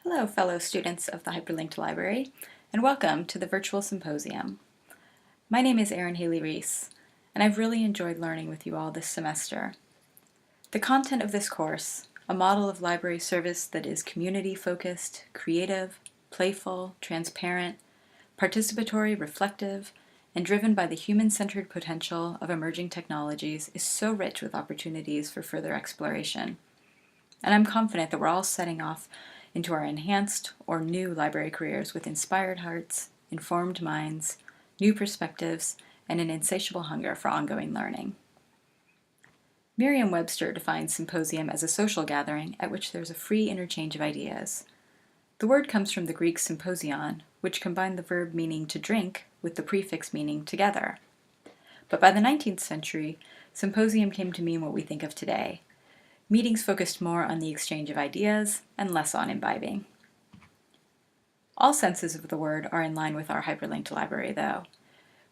Hello, fellow students of the Hyperlinked Library, and welcome to the virtual symposium. My name is Erin Haley Reese, and I've really enjoyed learning with you all this semester. The content of this course, a model of library service that is community-focused, creative, playful, transparent, participatory, reflective, and driven by the human-centered potential of emerging technologies, is so rich with opportunities for further exploration. And I'm confident that we're all setting off into our enhanced or new library careers with inspired hearts, informed minds, new perspectives, and an insatiable hunger for ongoing learning. Merriam-Webster defines symposium as a social gathering at which there's a free interchange of ideas. The word comes from the Greek symposion, which combined the verb meaning to drink with the prefix meaning together. But by the 19th century, symposium came to mean what we think of today. Meetings focused more on the exchange of ideas and less on imbibing. All senses of the word are in line with our hyperlinked library, though,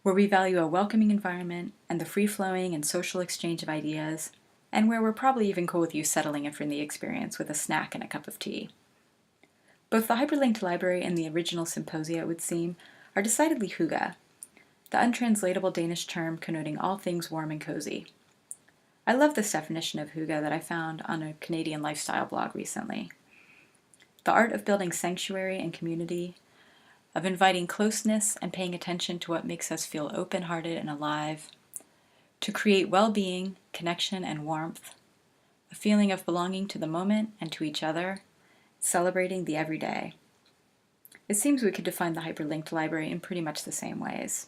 where we value a welcoming environment and the free-flowing and social exchange of ideas, and where we're probably even cool with you settling in for the experience with a snack and a cup of tea. Both the hyperlinked library and the original symposia, it would seem, are decidedly hygge, the untranslatable Danish term connoting all things warm and cozy. I love this definition of hygge that I found on a Canadian lifestyle blog recently. The art of building sanctuary and community, of inviting closeness and paying attention to what makes us feel open-hearted and alive, to create well-being, connection, and warmth, a feeling of belonging to the moment and to each other, celebrating the everyday. It seems we could define the hyperlinked library in pretty much the same ways.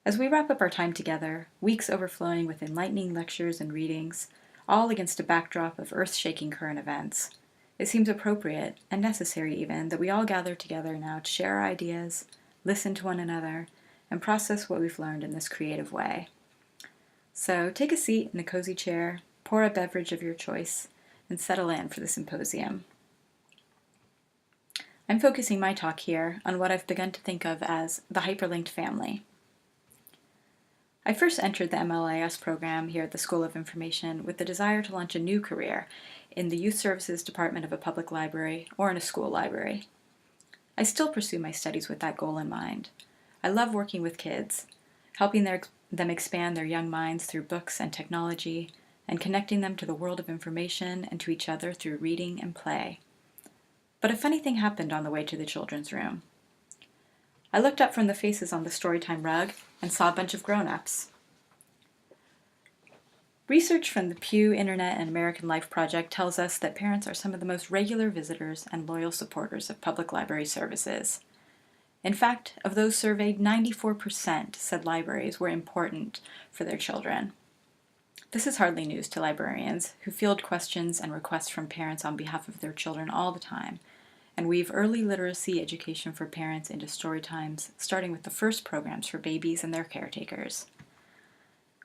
As we wrap up our time together, weeks overflowing with enlightening lectures and readings, all against a backdrop of earth-shaking current events, it seems appropriate, and necessary even, that we all gather together now to share our ideas, listen to one another, and process what we've learned in this creative way. So take a seat in a cozy chair, pour a beverage of your choice, and settle in for the symposium. I'm focusing my talk here on what I've begun to think of as the hyperlinked family. I first entered the MLIS program here at the School of Information with the desire to launch a new career in the Youth Services Department of a public library or in a school library. I still pursue my studies with that goal in mind. I love working with kids, helping them expand their young minds through books and technology, and connecting them to the world of information and to each other through reading and play. But a funny thing happened on the way to the children's room. I looked up from the faces on the Storytime rug and saw a bunch of grown-ups. Research from the Pew Internet and American Life Project tells us that parents are some of the most regular visitors and loyal supporters of public library services. In fact, of those surveyed, 94% said libraries were important for their children. This is hardly news to librarians, who field questions and requests from parents on behalf of their children all the time, and weave early literacy education for parents into story times, starting with the first programs for babies and their caretakers.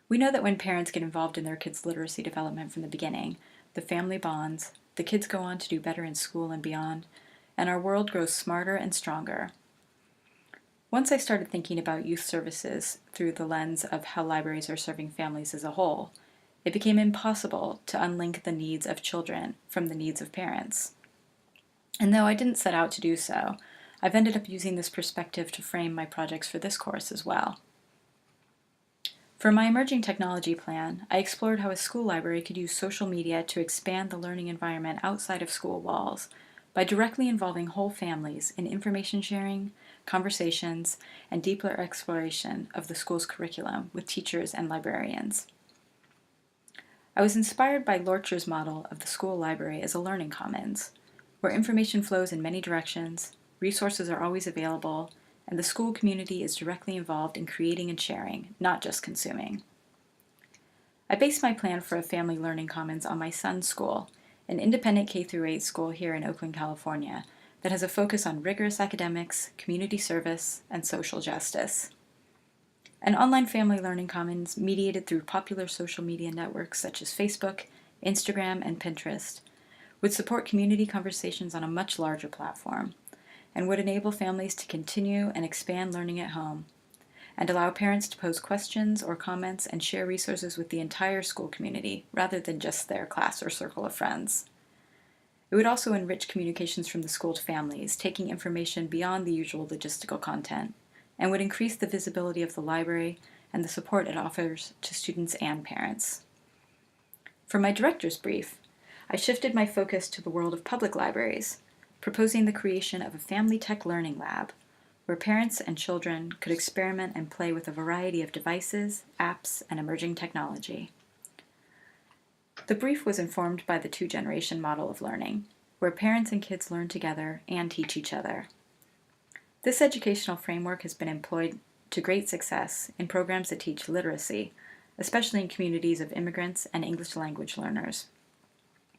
We know that when parents get involved in their kids' literacy development from the beginning, the family bonds, the kids go on to do better in school and beyond, and our world grows smarter and stronger. Once I started thinking about youth services through the lens of how libraries are serving families as a whole, it became impossible to unlink the needs of children from the needs of parents. And though I didn't set out to do so, I've ended up using this perspective to frame my projects for this course as well. For my emerging technology plan, I explored how a school library could use social media to expand the learning environment outside of school walls by directly involving whole families in information sharing, conversations, and deeper exploration of the school's curriculum with teachers and librarians. I was inspired by Lorcher's model of the school library as a learning commons, where information flows in many directions, resources are always available, and the school community is directly involved in creating and sharing, not just consuming. I based my plan for a family learning commons on my son's school, an independent K-8 school here in Oakland, California, that has a focus on rigorous academics, community service, and social justice. An online family learning commons mediated through popular social media networks such as Facebook, Instagram, and Pinterest would support community conversations on a much larger platform, and would enable families to continue and expand learning at home, and allow parents to pose questions or comments and share resources with the entire school community, rather than just their class or circle of friends. It would also enrich communications from the school to families, taking information beyond the usual logistical content, and would increase the visibility of the library and the support it offers to students and parents. For my director's brief, I shifted my focus to the world of public libraries, proposing the creation of a family tech learning lab, where parents and children could experiment and play with a variety of devices, apps, and emerging technology. The brief was informed by the two-generation model of learning, where parents and kids learn together and teach each other. This educational framework has been employed to great success in programs that teach literacy, especially in communities of immigrants and English language learners.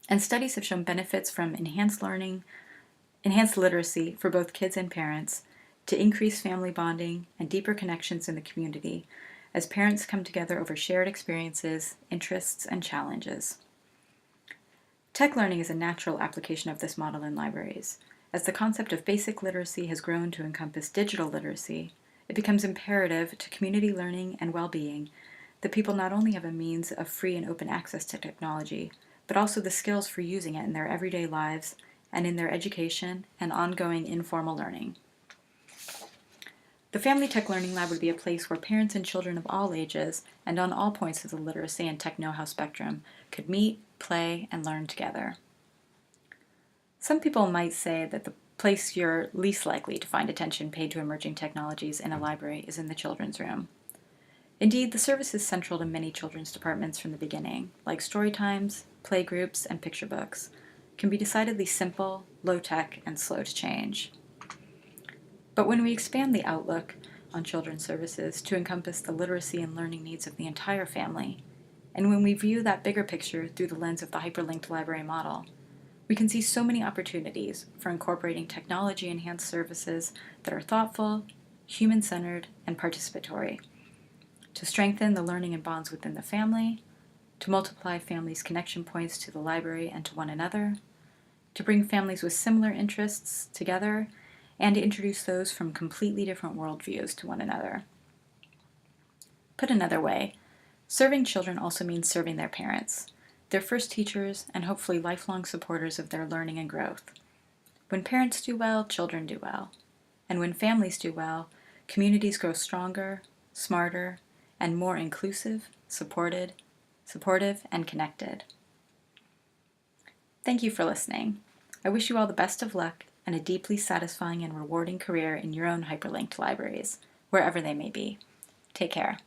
And studies have shown benefits from enhanced literacy for both kids and parents, to increase family bonding and deeper connections in the community as parents come together over shared experiences, interests, and challenges. Tech learning is a natural application of this model in libraries. As the concept of basic literacy has grown to encompass digital literacy, it becomes imperative to community learning and well-being that people not only have a means of free and open access to technology, but also the skills for using it in their everyday lives and in their education and ongoing informal learning. The Family Tech Learning Lab would be a place where parents and children of all ages and on all points of the literacy and tech know-how spectrum could meet, play, and learn together. Some people might say that the place you're least likely to find attention paid to emerging technologies in a library is in the children's room. Indeed, the service is central to many children's departments from the beginning, like story times, play groups, and picture books, can be decidedly simple, low-tech, and slow to change. But when we expand the outlook on children's services to encompass the literacy and learning needs of the entire family, and when we view that bigger picture through the lens of the hyperlinked library model, we can see so many opportunities for incorporating technology-enhanced services that are thoughtful, human-centered, and participatory, to strengthen the learning and bonds within the family, to multiply families' connection points to the library and to one another, to bring families with similar interests together, and to introduce those from completely different worldviews to one another. Put another way, serving children also means serving their parents, their first teachers, and hopefully lifelong supporters of their learning and growth. When parents do well, children do well. And when families do well, communities grow stronger, smarter, and more inclusive, supportive, and connected. Thank you for listening. I wish you all the best of luck and a deeply satisfying and rewarding career in your own hyperlinked libraries, wherever they may be. Take care.